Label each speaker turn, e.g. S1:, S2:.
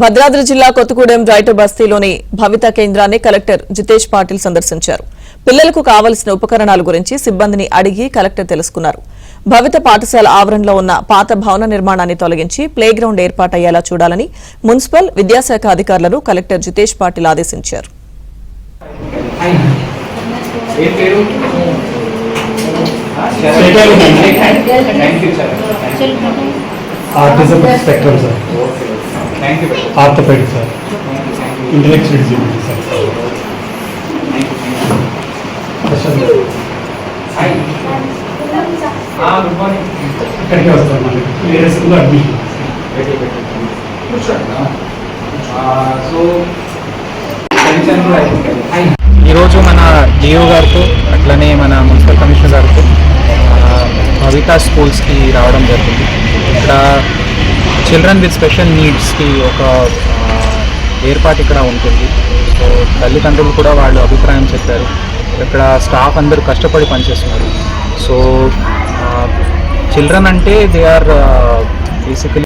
S1: భద్రాద్రి జిల్లా కొత్తగూడెం రైతు బస్తీలోని భవిత కేంద్రాన్ని కలెక్టర్ జితేష్ పాటిల్ సందర్శించారు. పిల్లలకు కావలసిన ఉపకరణాల గురించి సిబ్బందిని అడిగి కలెక్టర్ తెలుసుకున్నారు. భవిత పాఠశాల ఆవరణలో ఉన్న పాత భవన నిర్మాణాన్ని తొలగించి ప్లేగ్రౌండ్ ఏర్పాటయ్యేలా చూడాలని మున్సిపల్ విద్యాశాఖ అధికారులను కలెక్టర్ జితేష్ పాటిల్ ఆదేశించారు.
S2: Orthopedic sir, intellectual disability sir. ఇక్కడికి వస్తాం మళ్ళీ వేరేస్లో అడ్మిషన్.
S3: ఈరోజు మన డిఓ గారితో అట్లనే మన మున్సిపల్ కమిషనర్ గారితో భవితా స్కూల్స్కి రావడం జరిగింది. ఇక్కడ చిల్డ్రన్ విత్ స్పెషల్ నీడ్స్కి ఒక ఏర్పాటు ఇక్కడ ఉంటుంది. సో తల్లిదండ్రులు కూడా వాళ్ళు అభిప్రాయం చెప్పారు. ఇక్కడ స్టాఫ్ అందరూ కష్టపడి పనిచేస్తున్నారు. సో చిల్డ్రన్ అంటే దే ఆర్ బేసికలీ